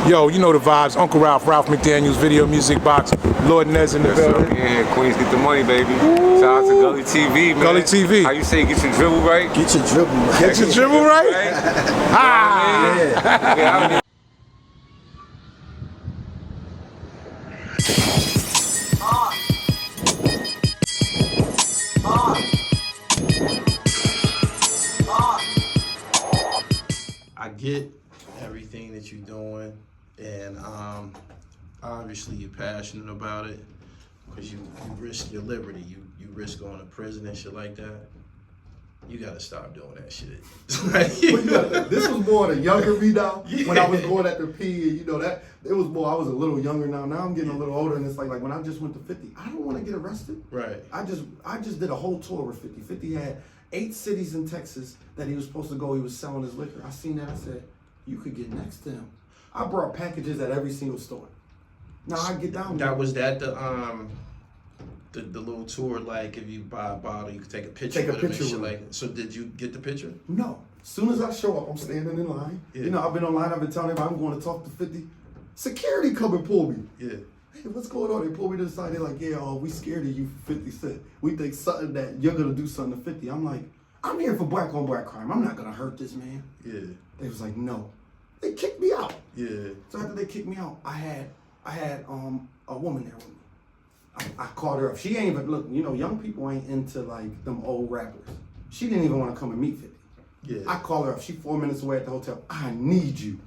Yo, you know the vibes. Uncle Ralph, Ralph McDaniels, Video Music Box, Lord Nez in the building. Yeah, Queens get the money, baby. Shout out to Gully TV, man. Gully TV. How you say get your dribble right? Get your dribble right. Get your dribble right? Ah! Yeah. I get everything that you're doing, and obviously you're passionate about it because you risk your liberty. You risk going to prison and shit like that. You gotta stop doing that shit. This was more the younger me now. Yeah. When I was going at the P, and you know that it was more. I was a little younger now. Now I'm getting a little older, and it's like when I just went to 50, I don't want to get arrested. Right. I just did a whole tour with 50. 50 had 8 cities in Texas that he was supposed to go. He was selling his liquor. I seen that. I said, you could get next to him. I brought packages at every single store. Now I get down. That was that the little tour, like if you buy a bottle, you can take a picture. Take a picture with it. with Like, so did you get the picture? No. As soon as I show up, I'm standing in line. Yeah. You know, I've been online. I've been telling everybody I'm going to talk to 50. Security come and pull me. Yeah. Hey, what's going on? They pull me to the side. They're like, yeah, we scared of you for 50 Cent. We think something that you're going to do something to 50. I'm like, I'm here for black on black crime. I'm not going to hurt this man. Yeah. They was like, no. They kicked me out. Yeah. So after they kicked me out, I had a woman there with me. I called her up. She ain't even, look, you know, young people ain't into like them old rappers. She didn't even want to come and meet 50. Yeah. I called her up. She 4 minutes away at the hotel. I need you.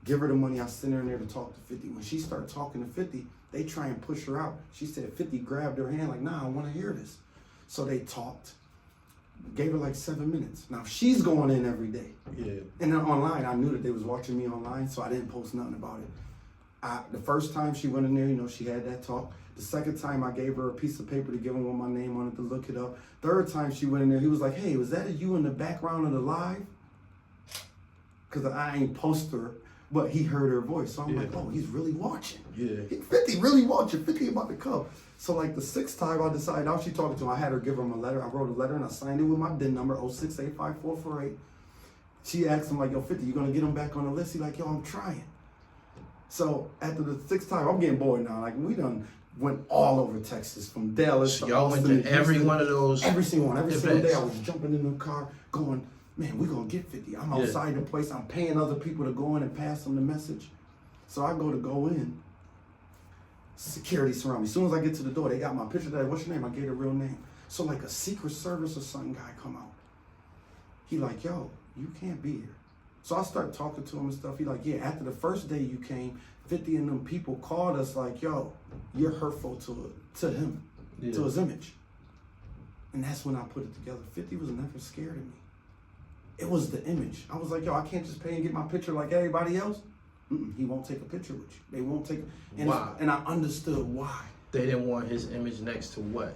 Give her the money. I sent her in there to talk to 50. When she started talking to 50, they try and push her out. She said 50 grabbed her hand like, nah, I want to hear this. So they talked. Gave her like 7 minutes. Now she's going in every day. Yeah. And then online, I knew that they was watching me online, so I didn't post nothing about it. The first time she went in there, you know, she had that talk. The second time I gave her a piece of paper to give him with my name on it to look it up. Third time she went in there, he was like, hey, was that you in the background of the live? Because I ain't post her, but he heard her voice. So I'm like, oh, he's really watching. Yeah. 50 really watching, 50 about to come. So like the 6th time I decided, now she talking to him, I had her give him a letter. I wrote a letter and I signed it with my DIN number, 0685448. She asked him like, yo, 50, you gonna get him back on the list? He like, yo, I'm trying. So after the 6th time, I'm getting bored now. Like we done went all over Texas, from Dallas to y'all went to every one of those. Every single one. Every single day I was jumping in the car going, man, we gonna get 50. I'm outside the place. I'm paying other people to go in and pass them the message. So I go in. Security surround me. As soon as I get to the door, they got my picture there. What's your name? I gave the real name. So like a Secret Service or something guy come out. He like, yo, you can't be here. So I start talking to him and stuff. He like, yeah, after the first day you came, 50 of them people called us like, yo, you're hurtful to him, to his image. And that's when I put it together. 50 was never scared of me. It was the image. I was like, yo, I can't just pay and get my picture like everybody else. He won't take a picture with you. They won't take it. And, and I understood why. They didn't want his image next to what?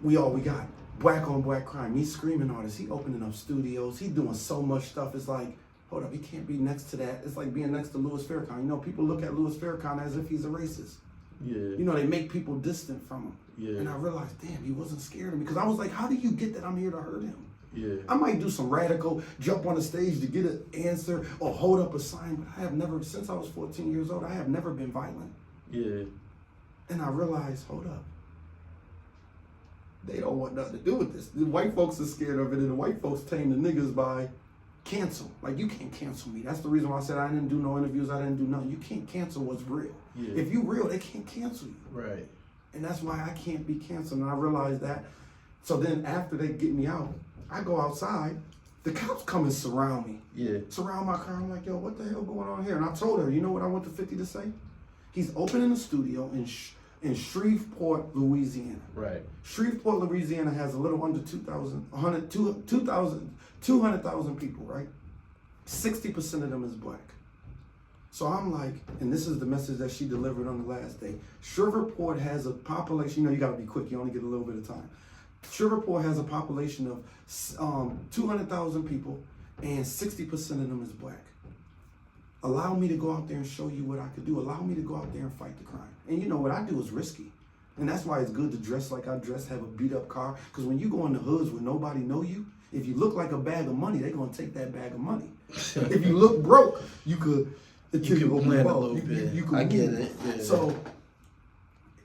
We got black on black crime. He's screaming artist. He opening up studios. He doing so much stuff. It's like, hold up, he can't be next to that. It's like being next to Louis Farrakhan. You know, people look at Louis Farrakhan as if he's a racist. Yeah. You know, they make people distant from him. Yeah. And I realized, damn, he wasn't scared of me. Because I was like, how do you get that I'm here to hurt him? Yeah. I might do some radical, jump on the stage to get an answer or hold up a sign, but I have never, since I was 14 years old, I have never been violent. Yeah. And I realized, hold up, they don't want nothing to do with this. The white folks are scared of it, and the white folks tame the niggas by cancel. Like, you can't cancel me. That's the reason why I said I didn't do no interviews, I didn't do nothing. You can't cancel what's real. Yeah. If you real, they can't cancel you. Right. And that's why I can't be canceled, and I realized that. So then after they get me out, I go outside, the cops come and surround me. Yeah. Surround my car. I'm like, yo, what the hell going on here? And I told her, you know what I went to 50 to say? He's opening a studio in Shreveport, Louisiana. Right. Shreveport, Louisiana has a little under 200,000 people, right? 60% of them is black. So I'm like, and this is the message that she delivered on the last day. Shreveport has a population, you know, you gotta be quick, you only get a little bit of time. Shreveport has a population of 200,000 people, and 60% of them is black. Allow me to go out there and show you what I could do. Allow me to go out there and fight the crime. And you know what I do is risky. And that's why it's good to dress like I dress, have a beat up car. Because when you go in the hoods where nobody know you, if you look like a bag of money, they're going to take that bag of money. If you look broke, you could You can open blend the a boat. little bit. You can I get move. it. Yeah. So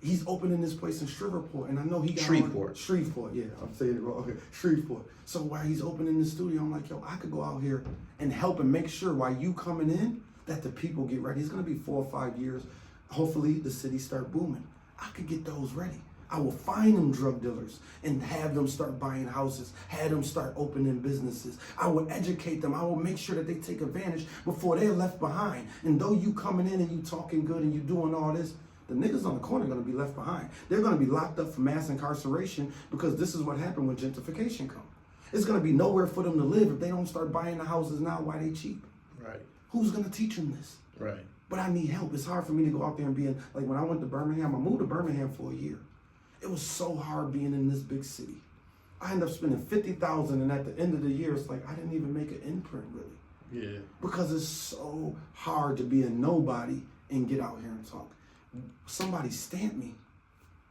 he's opening this place in Shreveport, and I know he got Shreveport, yeah, I'm saying it wrong. Okay, Shreveport. So while he's opening the studio, I'm like, yo, I could go out here and help and make sure while you coming in that the people get ready. It's gonna be 4 or 5 years. Hopefully the city start booming. I could get those ready. I will find them drug dealers and have them start buying houses, have them start opening businesses. I will educate them. I will make sure that they take advantage before they're left behind. And though you coming in and you talking good and you doing all this, the niggas on the corner are gonna be left behind. They're gonna be locked up for mass incarceration because this is what happened when gentrification comes. It's gonna be nowhere for them to live if they don't start buying the houses now while they cheap. Right. Who's gonna teach them this? Right. But I need help. It's hard for me to go out there and be in, like when I went to Birmingham, I moved to Birmingham for a year. It was so hard being in this big city. I ended up spending $50,000 and at the end of the year, it's like I didn't even make an imprint really. Yeah. Because it's so hard to be a nobody and get out here and talk. Somebody stamp me,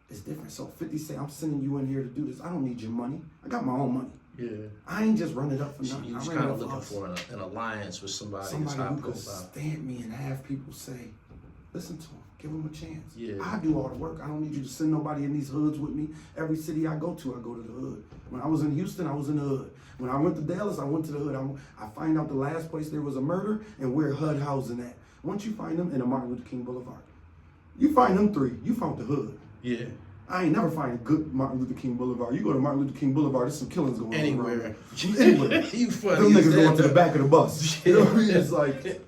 it's different. So 50 say, I'm sending you in here to do this. I don't need your money. I got my own money. Yeah. I ain't just running up for nothing. You're I just ran kind up of for looking us. for an alliance with somebody Somebody high who could profile. stamp me and have people say, listen to him, give him a chance. Yeah. I do all the work. I don't need you to send nobody in these hoods with me. Every city I go to the hood. When I was in Houston, I was in the hood. When I went to Dallas, I went to the hood. I find out the last place there was a murder and where HUD housing at. Once you find them in a Martin Luther King Boulevard, you find them three, you found the hood. Yeah. I ain't never find a good Martin Luther King Boulevard. You go to Martin Luther King Boulevard, there's some killings going on. Anywhere. Anywhere. You funny. Them niggas as going to the that, back of the bus. You know what I mean? It's like,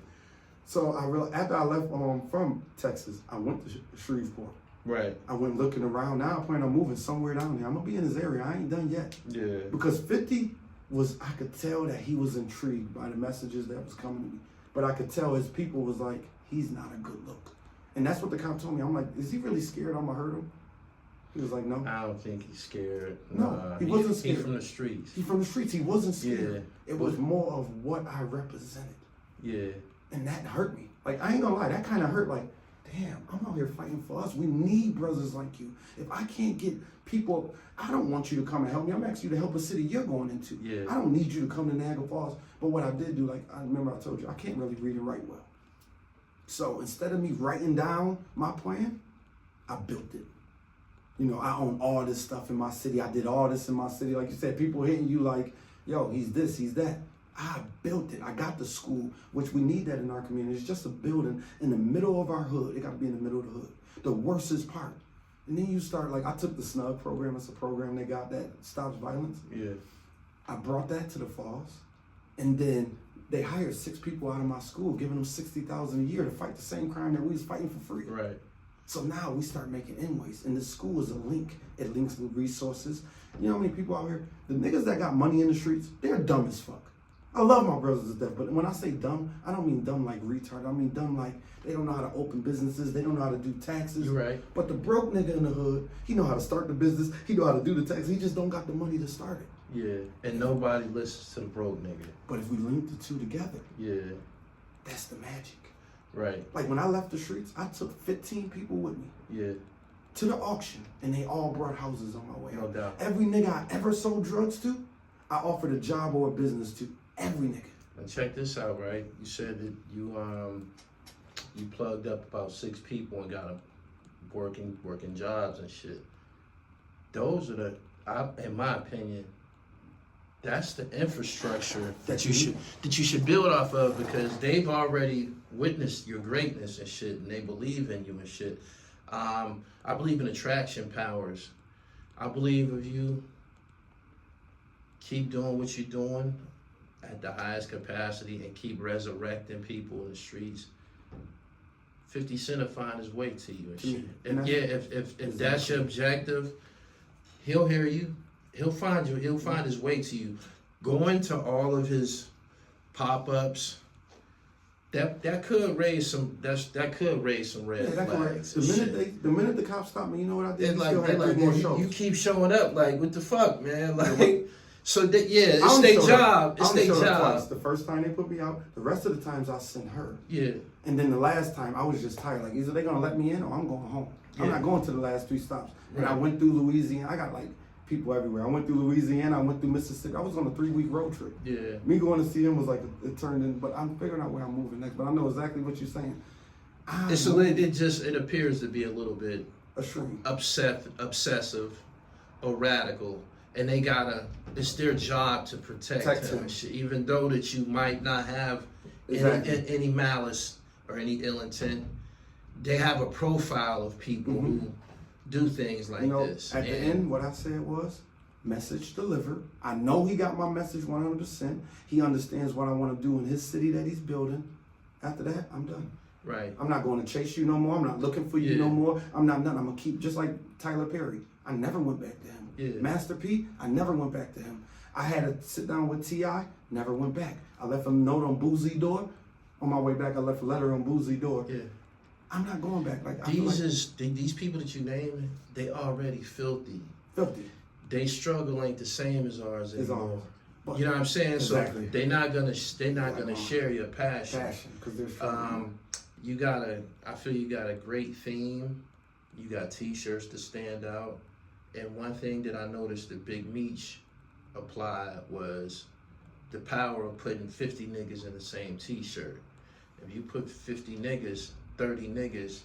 so I realized after I left from Texas, I went to Shreveport. Right. I went looking around. Now I plan on moving somewhere down there. I'm gonna be in this area. I ain't done yet. Yeah. Because 50 I could tell that he was intrigued by the messages that was coming to me. But I could tell his people was like, he's not a good look. And that's what the cop told me. I'm like, is he really scared I'm gonna hurt him? He was like, no. I don't think he's scared. No, he wasn't scared. He's from the streets. He's from the streets. He wasn't scared. Yeah. It was more of what I represented. Yeah. And that hurt me. Like, I ain't gonna lie, that kind of hurt. Like, damn, I'm out here fighting for us. We need brothers like you. If I can't get people, I don't want you to come and help me. I'm asking you to help a city you're going into. Yeah. I don't need you to come to Niagara Falls. But what I did do, like, I remember I told you, I can't really read and write well. So instead of me writing down my plan, I built it. You know, I own all this stuff in my city. I did all this in my city. Like you said, people hitting you like, yo, he's this, he's that. I built it. I got the school, which we need that in our community. It's just a building in the middle of our hood. It got to be in the middle of the hood. The worstest part. And then you start, like, I took the SNUG program. It's a program they got that stops violence. Yeah. I brought that to the Falls. And then they hired 6 people out of my school, giving them $60,000 a year to fight the same crime that we was fighting for free. Right. So now we start making inways, and the school is a link. It links with resources. You know how many people out here, the niggas that got money in the streets, they're dumb as fuck. I love my brothers to death, but when I say dumb, I don't mean dumb like retard. I mean dumb like they don't know how to open businesses, they don't know how to do taxes. You're right. But the broke nigga in the hood, he know how to start the business, he know how to do the taxes, he just don't got the money to start it. Yeah. And nobody listens to the broke nigga. But if we link the two together, Yeah. that's the magic. Right. Like when I left the streets, I took 15 people with me. Yeah. To the auction, and they all brought houses on my way No out. doubt. Every nigga I ever sold drugs to, I offered a job or a business to. Every nigga. And check this out, right? You said that you plugged up about 6 people and got them working jobs and shit. Those are in my opinion, that's the infrastructure that you should build off of, because they've already witnessed your greatness and shit, and they believe in you and shit. I believe in attraction powers. I believe if you keep doing what you're doing at the highest capacity and keep resurrecting people in the streets, 50 Cent will find his way to you and shit. And yeah, if that's your objective, he'll hear you. He'll find you. He'll find his way to you. Going to all of his pop-ups, that could raise some red flags. The minute the cops stopped me, you know what I did? It's Still had 3 more shows. you keep showing up, like, what the fuck, man? Like, so that, yeah, I it's only their showed job. up- It's I only their showed up job. twice. The first time they put me out, the rest of the times I sent her. Yeah. And then the last time I was just tired. Like, either they gonna let me in or I'm going home. I'm Yeah. not going to the last 3 stops. When I Right. went through Louisiana, I got like people everywhere. I went through Louisiana, I went through Mississippi. I was on a 3-week road trip. Yeah. Me going to see him was like, it turned in, but I'm figuring out where I'm moving next. But I know exactly what you're saying. It appears to be a little bit extreme, obsessive or radical, and it's their job to protect him. Even though that you might not have any malice or any ill intent, they have a profile of people who do things like this. At the end, what I said was, message delivered. I know he got my message 100%. He understands what I want to do in his city that he's building. After that, I'm done. Right. I'm not going to chase you no more. I'm not looking for you no more. I'm not nothing. I'm going to keep, just like Tyler Perry. I never went back to him. Yeah. Master P, I never went back to him. I had to sit down with T.I., never went back. I left a note on Boozy door. On my way back, I left a letter on Boozy door. Yeah. I'm not going back. Like these people that you name, they already filthy. Filthy. They struggle ain't the same as ours anymore. But you know what I'm saying? Exactly. So they're not gonna share your passion. Because they're struggling. I feel you got a great theme. You got t-shirts to stand out. And one thing that I noticed that Big Meech applied was the power of putting 50 niggas in the same t-shirt. If you put 50 niggas, 30 niggas,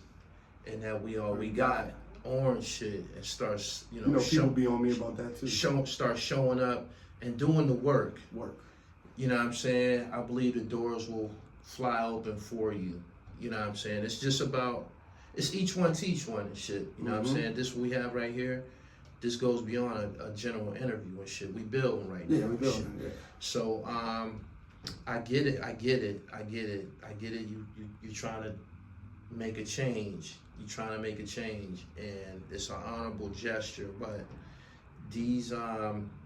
and that we got orange shit, and starts, people be on me about that too. Start showing up and doing the work. You know what I'm saying? I believe the doors will fly open for you. You know what I'm saying? It's just about, it's each one teach one and shit. You know what I'm saying? This we have right here, this goes beyond a general interview and shit. We building right now. Yeah, we building. Yeah. So I get it. You trying to make a change. And it's an honorable gesture. But these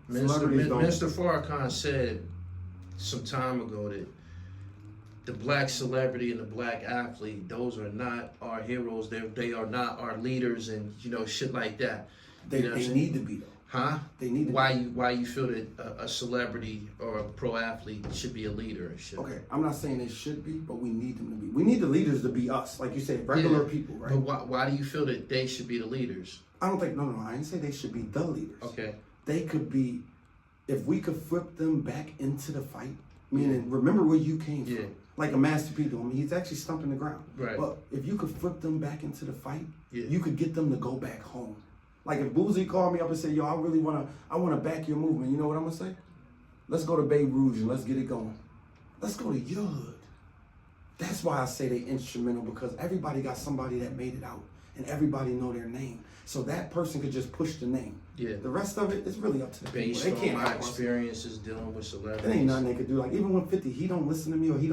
Minister Farrakhan said some time ago that the black celebrity and the black athlete, those are not our heroes. They are not our leaders, and shit like that. They need to be though. Huh? They need to why you feel that a celebrity or a pro athlete should be a leader and shit? Okay, I'm not saying they should be, but we need them to be. We need the leaders to be us, like you said, regular people, right? But why do you feel that they should be the leaders? I don't think, no, I didn't say they should be the leaders. Okay. They could be, if we could flip them back into the fight, meaning remember where you came from. Like a Master P doing. He's actually stumping the ground. Right. But if you could flip them back into the fight, you could get them to go back home. Like if Boozy called me up and said, yo, I want to back your movement, you know what I'm going to say? Let's go to Babe Rouge and let's get it going. Let's go to your hood. That's why I say they instrumental, because everybody got somebody that made it out and everybody know their name. So that person could just push the name. Yeah. The rest of it is really up to the Based people. They can't on my help us. experiences dealing with celebrities. There ain't nothing they could do. Like even with 50, he don't listen to me, or he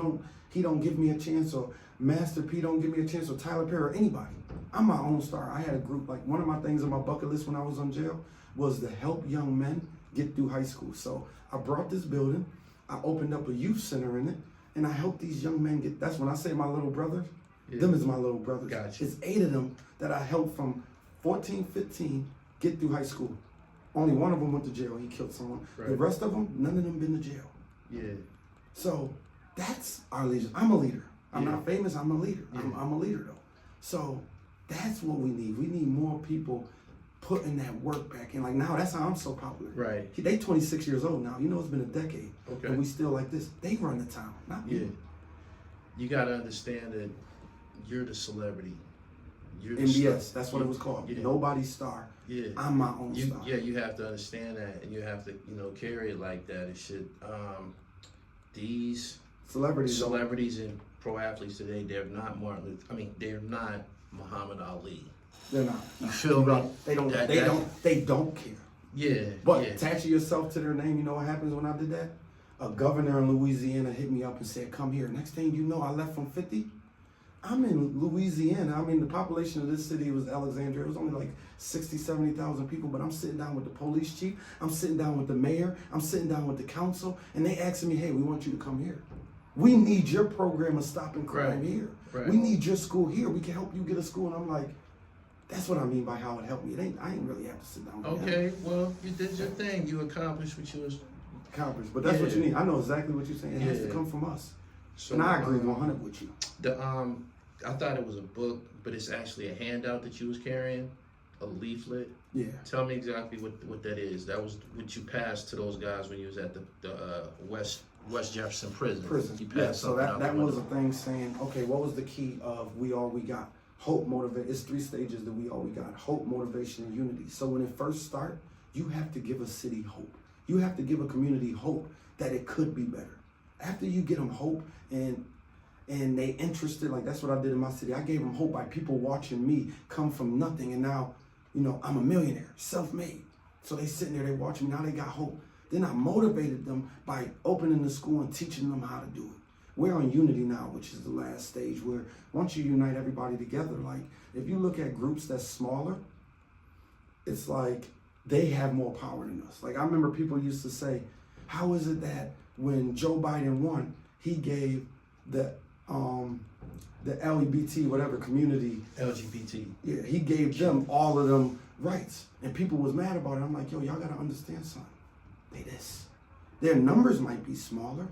don't give me a chance, or Master P don't give me a chance, or Tyler Perry, or anybody. I'm my own star. I had a group, like one of my things on my bucket list when I was in jail was to help young men get through high school. So I brought this building, I opened up a youth center in it, and I helped these young men get, that's when I say my little brothers, them is my little brothers. Gotcha. It's 8 of them that I helped from 14, 15 get through high school. Only one of them went to jail. He killed someone. Right. The rest of them, none of them been to jail. Yeah. So that's our leader. I'm a leader. I'm not famous. I'm a leader. I'm a leader though. So that's what we need. We need more people putting that work back in. Like now, that's how I'm so popular. Right. They 26 years old now. You know, it's been a decade. Okay. And we still like this. They run the town, not me. You got to understand that you're the celebrity. You're the MBS, that's what it was called. Yeah. Nobody's star. Yeah. I'm my own star. Yeah, you have to understand that, and you have to, carry it like that and shit. These celebrities and pro athletes today, they're not they're not Muhammad Ali. They're not. You feel me? They don't care. Yeah. But attaching yourself to their name, you know what happens when I did that? A governor in Louisiana hit me up and said, come here. Next thing you know, I left from 50. I'm in Louisiana. The population of this city was Alexandria. It was only like 60, 70,000 people, but I'm sitting down with the police chief. I'm sitting down with the mayor. I'm sitting down with the council, and they asking me, hey, we want you to come here. We need your program of stopping crime here. Right. We need your school here. We can help you get a school. And I'm like, that's what I mean by how it helped me. I ain't really have to sit down with Okay, well, you did your thing. You accomplished what you was accomplished. But that's what you need. I know exactly what you're saying. It has to come from us. So, and I agree 100 with you. I thought it was a book, but it's actually a handout that you was carrying. a leaflet. Yeah. Tell me exactly what that is. That was what you passed to those guys when you was at the West Jefferson prison. You passed Yeah, so something out that the was a window. thing saying, okay, what was the key of We All We Got? Hope, motivate. It's 3 stages that We All We Got. Hope, motivation, and unity. So when it first starts, you have to give a city hope. You have to give a community hope that it could be better. After you get them hope and they interested, like that's what I did in my city. I gave them hope by people watching me come from nothing, and now, you know, I'm a millionaire, self-made. So they sitting there, they watching me, now they got hope. Then I motivated them by opening the school and teaching them how to do it. We're on unity now, which is the last stage where once you unite everybody together, like if you look at groups that's smaller, it's like they have more power than us. Like I remember people used to say, how is it that when Joe Biden won, he gave the LGBT, whatever community, LGBT. yeah, he gave them all of them rights. And people was mad about it. I'm like, yo, y'all gotta understand something. They this. Their numbers might be smaller,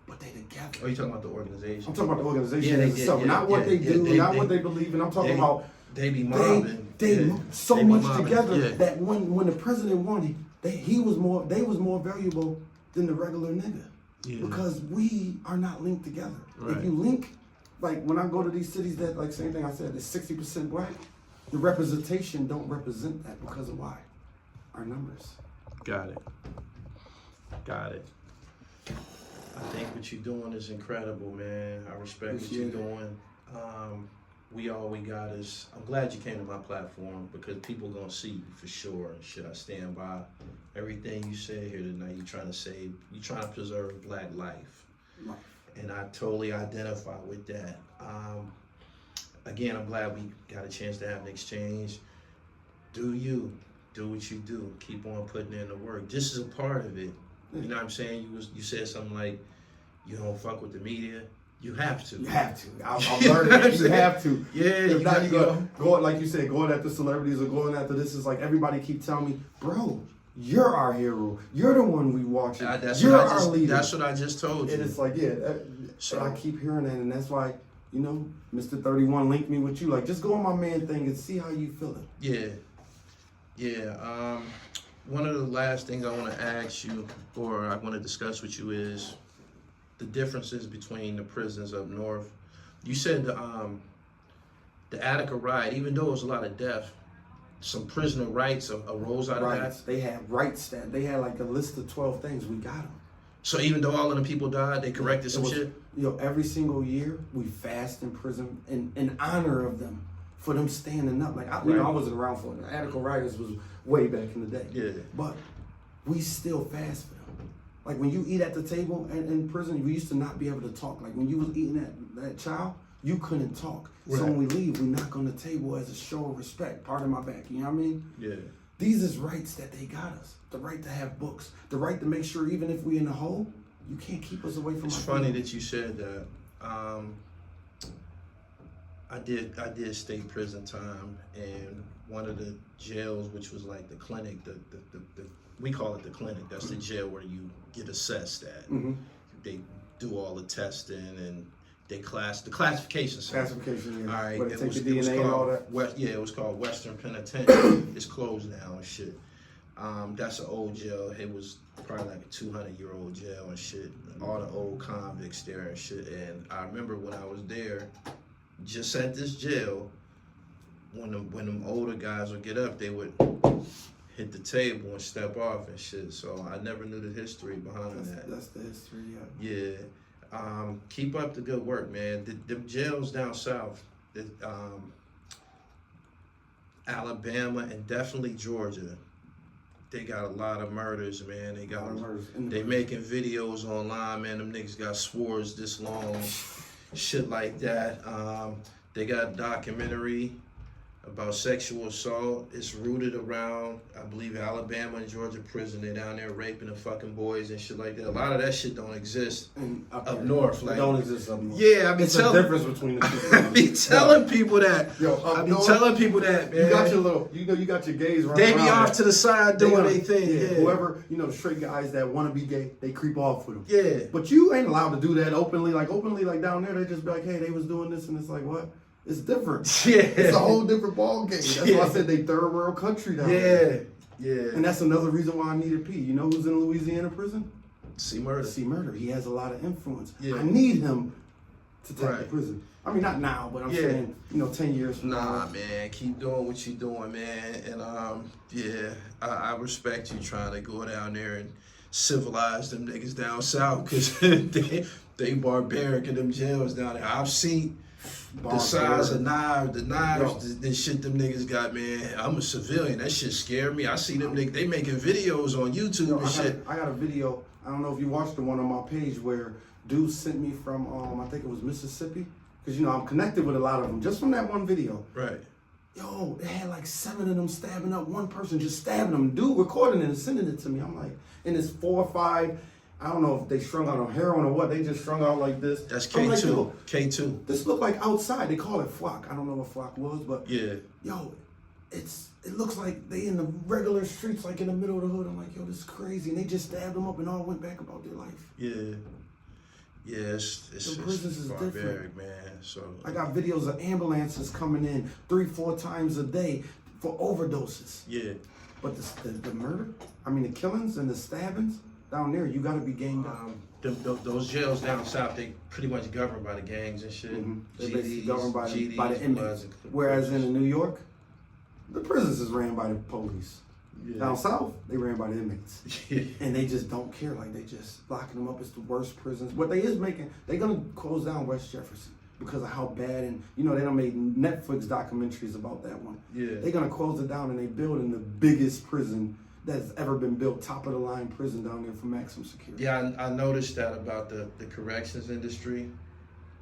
but they together. Oh, you talking about the organization? I'm talking about the organization Yeah, itself, not what they do, not what they believe in. I'm talking about they be mobbing. they so they be much mobbing. together Yeah. that when the president won, they was more valuable than the regular nigga. Yeah. Because we are not linked together. Right. If you link, like when I go to these cities that, like same thing I said, it's 60% black, the representation don't represent that because of why? Our numbers. Got it. I think what you're doing is incredible, man. I respect what you're doing. We All We Got is, I'm glad you came to my platform because people gonna see you for sure. Should I stand by everything you said here tonight? You're trying to preserve black life. Right. And I totally identify with that. Again, I'm glad we got a chance to have an exchange. Do what you do. Keep on putting in the work. This is a part of it. You know what I'm saying? You said something like, you don't fuck with the media. You have to. You have to. I'm learning it. You have to. Yeah, If not, you go. go like you said, going after celebrities or going after this is like everybody keep telling me, bro, you're our hero. You're the one we watching. You're our leader. That's what I just told you. And it's like, yeah. So I keep hearing that, and that's why, you know, Mr. 31 linked me with you. Like, just go on my man thing and see how you feeling. Yeah. One of the last things I want to ask you, or I want to discuss with you, is the differences between the prisons up north. You said the Attica riot, even though it was a lot of death, some prisoner rights arose out of that. They had rights that they had like a list of 12 things. We got them. So even though all of the people died, they corrected some shit? You know, every single year we fast in prison in honor of them, for them standing up. Like, I wasn't around for it. The Attica riots was way back in the day. Yeah. But we still fast for them. Like when you eat at the table in prison, we used to not be able to talk. Like when you was eating that child, you couldn't talk. Right. So when we leave, we knock on the table as a show of respect. Pardon my back, you know what I mean? Yeah. These is rights that they got us. The right to have books. The right to make sure even if we in the hole, you can't keep us away from It's our funny people. that you said that. I did state prison time, and one of the jails, which was like the clinic, the we call it the clinic. That's the jail where you get assessed at. Mm-hmm. They do all the testing and they the classification center. Classification, yeah. All right, Where they take your DNA and all that. It was called Western Penitentiary. It's closed now and shit. That's an old jail. It was probably like a 200-year-old jail and shit. All the old convicts there and shit. And I remember when I was there, just at this jail, when them older guys would get up, they would hit the table and step off and shit. So I never knew the history behind that. That's the history, yeah. Yeah. Keep up the good work, man. The jails down south, Alabama and definitely Georgia, they got a lot of murders, man. They making videos online, man. Them niggas got swords this long, shit like that. They got a documentary about sexual assault. It's rooted around, I believe, Alabama and Georgia prison. They're down there raping the fucking boys and shit like that. A lot of that shit don't exist up north. Like, don't exist up north. Yeah, I be it's telling. the difference between the two. I be telling people that. Yo, I be telling people that, man. You got your little, you got your gays right They be around off that. to the side doing their thing. Yeah. Whoever, the straight guys that want to be gay, they creep off with them. Yeah. But you ain't allowed to do that openly. Like down there, they just be like, hey, they was doing this, and it's like, what? It's different. Yeah. It's a whole different ball game. That's why I said they third world country down there. Yeah. And that's another reason why I needed P. You know who's in Louisiana prison? C Murder. C Murder. He has a lot of influence. Yeah. I need him to take the Right. prison. I mean, not now, but I'm saying, 10 years from Nah, now. man, keep doing what you're doing, man. And I respect you trying to go down there and civilize them niggas down south, because they barbaric in them jails down there. I've seen the size of knives, the shit them niggas got, man. I'm a civilian. That shit scare me. I see them niggas, they making videos on YouTube and shit. I got a video. I don't know if you watched the one on my page where dude sent me from, I think it was Mississippi. Because, I'm connected with a lot of them just from that one video. Right. Yo, they had like 7 of them stabbing up one person, just stabbing them. Dude recording it and sending it to me. I'm like, and it's 4 or 5. I don't know if they strung out on heroin or what. They just strung out like this. That's I'm K2. like, yo, K2. this looked like outside. They call it flock. I don't know what flock was, but Yeah. yo, it looks like they in the regular streets, like in the middle of the hood. I'm like, yo, this is crazy. And they just stabbed them up and all went back about their life. Yeah. Yeah, it's prisons is barbaric, different. man. So I got videos of ambulances coming in 3-4 times a day for overdoses. yeah. But the murder, the killings and the stabbings down there, you gotta be ganged up. Those jails down south, they pretty much governed by the gangs and shit. They're basically governed by the GDs, inmates. Whereas in New York, the prisons is ran by the police. Yeah. Down south, they ran by the inmates. Yeah. And they just don't care. Like, they just locking them up. It's the worst prisons. What they is making, they're gonna close down West Jefferson because of how bad, and they done made Netflix documentaries about that one. Yeah. They're gonna close it down, and they building the biggest prison that's ever been built, top of the line prison down there for maximum security. Yeah, I noticed that about the corrections industry.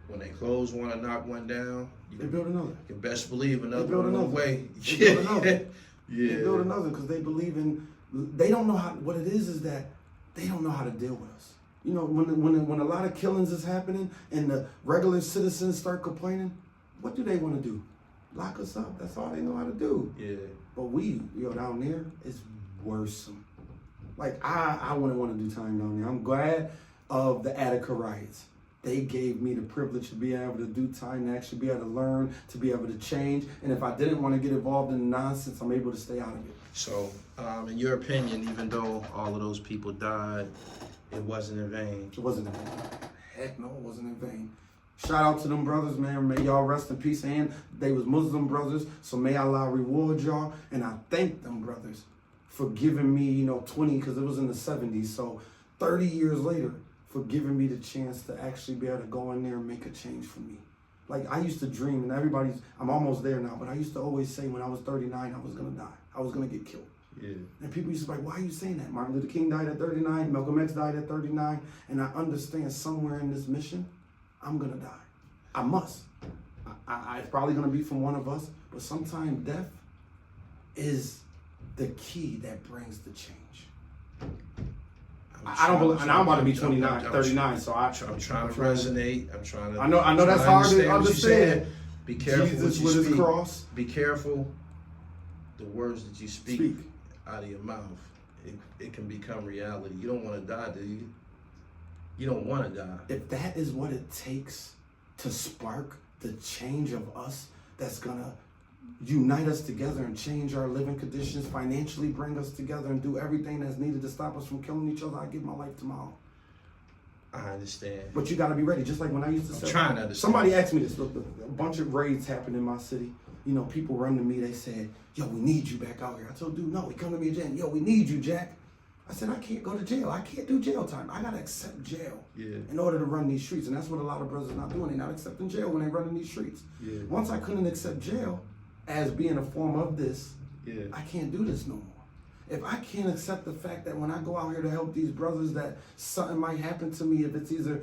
When they close one or knock one down, They build another. you can best believe another build one on the another. way. They build another. Yeah. They build another because they believe in. They don't know how. What it is that they don't know how to deal with us. When a lot of killings is happening and the regular citizens start complaining, what do they want to do? Lock us up. That's all they know how to do. Yeah. But down there, it's worrisome. Like, I wouldn't want to do time down there. I'm glad of the Attica riots. They gave me the privilege to be able to do time, to actually be able to learn, to be able to change. And if I didn't want to get involved in the nonsense, I'm able to stay out of it. So, in your opinion, even though all of those people died, it wasn't in vain? It wasn't in vain. Heck no, it wasn't in vain. Shout out to them brothers, man. May y'all rest in peace. And they was Muslim brothers, so may Allah reward y'all. And I thank them brothers for giving me, 20, because it was in the 70s. So 30 years later, for giving me the chance to actually be able to go in there and make a change for me. Like, I used to dream, and I'm almost there now, but I used to always say when I was 39, I was gonna die. I was gonna get killed. Yeah. And people used to be like, why are you saying that? Martin Luther King died at 39, Malcolm X died at 39, and I understand somewhere in this mission, I'm gonna die. I must. It's probably gonna be from one of us, but sometimes death is the key that brings the change. I don't believe, and I'm about to be 39, so I'm trying to resonate. I'm trying to. I know that's hard to understand. Be careful Jesus what you with speak. his cross. Be careful the words that you speak out of your mouth. It can become reality. You don't want to die, do you? You don't want to die. If that is what it takes to spark the change of us, that's gonna unite us together and change our living conditions, financially bring us together and do everything that's needed to stop us from killing each other, I give my life tomorrow. I understand. But you gotta be ready, just like when I used to say. I'm trying to understand. Somebody asked me this, look, a bunch of raids happened in my city. People run to me, they said, yo, we need you back out here. I told dude, no, he come to me again, yo, we need you, Jack. I said, I can't go to jail. I can't do jail time. I gotta accept jail in order to run these streets. And that's what a lot of brothers are not doing. They're not accepting jail when they run in these streets. Yeah. Once I couldn't accept jail as being a form of this, I can't do this no more. If I can't accept the fact that when I go out here to help these brothers that something might happen to me, if it's either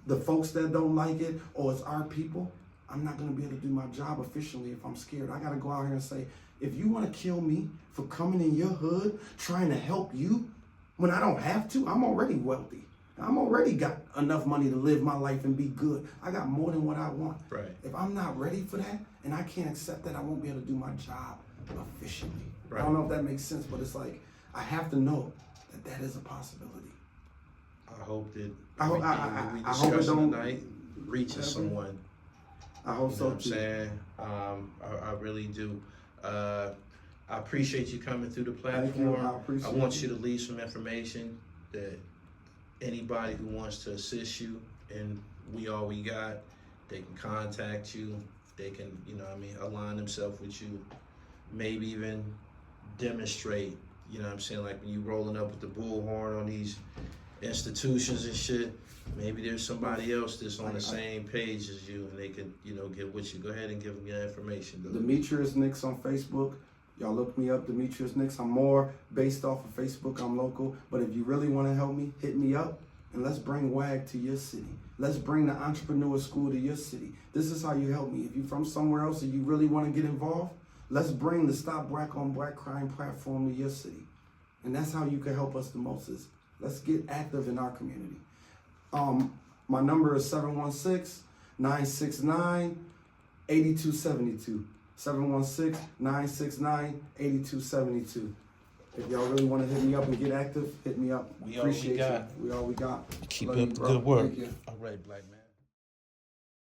the folks that don't like it or it's our people, I'm not gonna be able to do my job efficiently if I'm scared. I gotta go out here and say, if you wanna kill me for coming in your hood, trying to help you, when I don't have to, I'm already wealthy. I'm already got enough money to live my life and be good. I got more than what I want. Right. If I'm not ready for that and I can't accept that, I won't be able to do my job efficiently. Right. I don't know if that makes sense, but it's like, I have to know that that is a possibility. I hope that I hope- everything that we I hope it discuss don't- tonight reaches someone. I hope You know so what I'm too. saying? I really do. I appreciate you coming through the Thank platform. you. I appreciate want you. you to leave some information that anybody who wants to assist you in We All We Got, they can contact you. They can, you know what I mean, align themselves with you. Maybe even demonstrate, you know what I'm saying, like when you rolling up with the bullhorn on these institutions and shit, maybe there's somebody else that's on the same page as you and they could, you know, get with you. Go ahead and give them your information, though. Demetreus Nix on Facebook. Y'all look me up, Demetreus Nix. I'm more based off of Facebook. I'm local. But if you really want to help me, hit me up and let's bring WAG to your city. Let's bring the entrepreneur school to your city. This is how you help me. If you're from somewhere else and you really want to get involved, let's bring the Stop Black on Black Crime platform to your city. And that's how you can help us the most is let's get active in our community. My number is 716-969-8272. 716-969-8272. If y'all really want to hit me up and get active, hit me up. We all we got. We all we got. Keep Love up you, the bro. good work. Thank you. All right, black man.